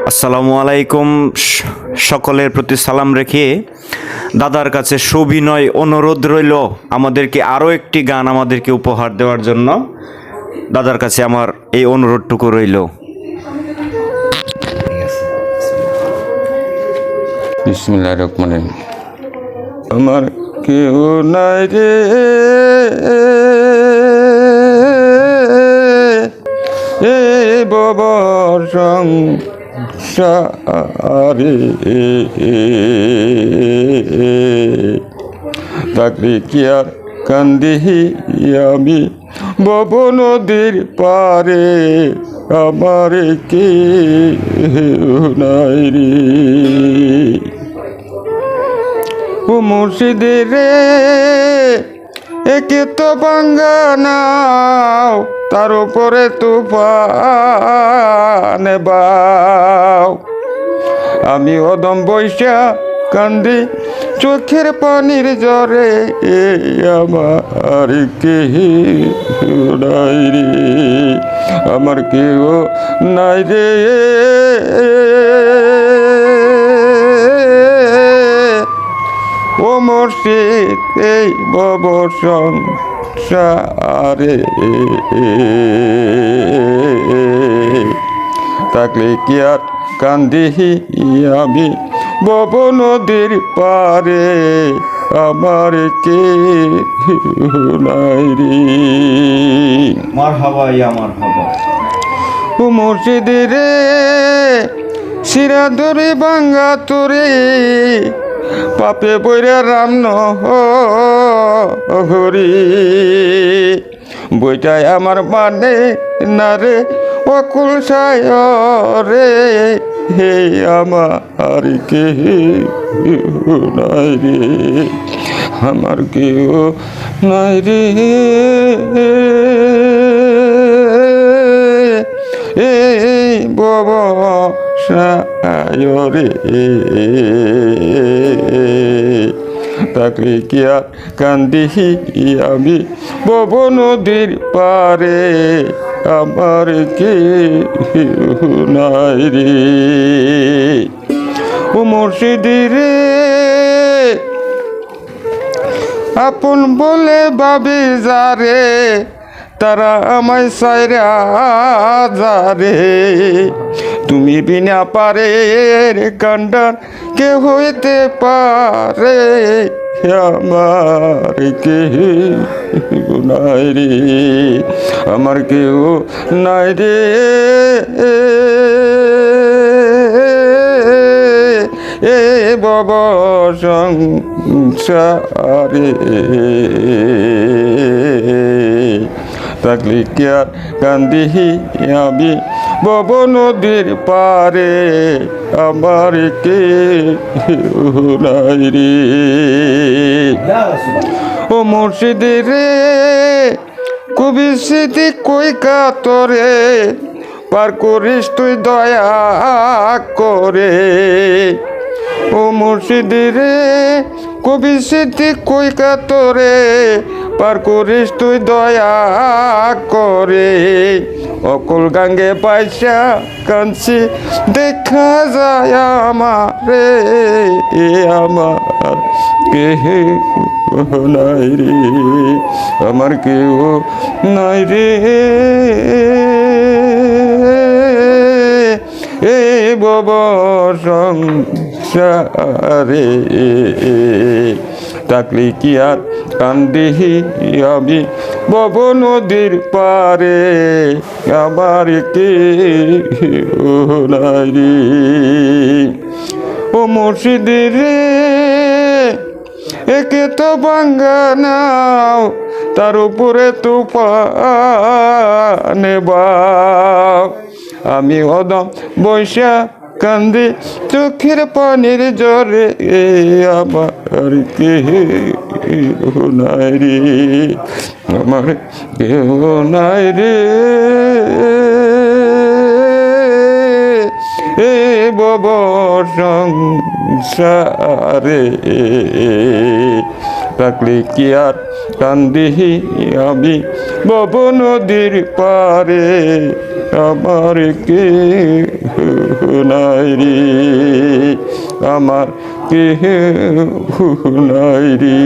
আসসালামু আলাইকুম। সকলের প্রতি সালাম রেখে দাদার কাছে সবিনয় অনুরোধ রইল আমাদেরকে আরও একটি গান আমাদেরকে উপহার দেওয়ার জন্য। দাদার কাছে আমার এই অনুরোধটুকু রইল। বিসমিল্লাহির রহমানির রহিম। আমার কেউ নাই রে এ বাবার সংসারে, চাকরি কি আর কান্দিহি আমি বব নদীর পারে, আমার কে নাই রে ও মুর্শিদের রে, একে তো ভাঙ্গা নাও, তার উপরে তুফান বাও। আমি অদম বৈশা কান্দি চোখের পানির জ্বরে, আমার কেহ নাই রে, আমার কেউ নাই রে ও মুর্শিদ এই ভব সংসারে, থাকলে কি আর কান্দিহি আমি ভব নদীর পারে, আমার কে নাই রে। মারহাবা ইয়া মারহাবা। ও মুর্শিদ রে, শিরা ধরে ভাঙ্গা তোরে, পাপে বইরা রাম হরি, বইটাই আমার মানে না রে অকুল সায় রে, হে আমার কে নাই রে, আমার কেউ নাই রে এ বব সায়রে, তাকে কি আর কান্দিহি আমি বব নদীর পারে, আমার কে নাই রে ও মুর্শিদ রে, আপন বলে ভাবি যারে, তারা আমায় সাইরা যারে, তুমি বিনা পারে কান্ডার কে হইতে পারে, আমার কেহ নাই রে, আমার কেউ নাই রে এ বব সংসারে, থাকলে কি আর কান্দিহি আমি বব নদীর পারে, আমার কে নাই রে ও মুর্শিদ রে, কবি স্মৃতি কই কাতরে, পার করিস তুই দয়া করে ও মুর্শিদ রে, কবি স্মৃতি কই কাতরে, পার করিস তুই দয়া করে, অকুল গাঙ্গে পাইসা কাঞ্চি দেখা যায় আমারে, আমার কেহ নাই রে, আমার কেউ নাই রে এ বব সংসারে, থাকলে কি আর কান্দিহি আমি বব নদীর পারে, আমার কে নাই রে ও মুর্শিদ রে, একে তো ভাঙ্গা নাও, তার উপরে তুফান বাও। আমি অদম বৈশা কান্দি চোখের পানির জ্বরে, আমার কেহ নাই রে, আমার কেহ নাই রে এ ভব সংসারে থাকলে কি আর কান্দিহি আমি ভব নদীর পারে আমার কে নাই রে আমার কে নাই রে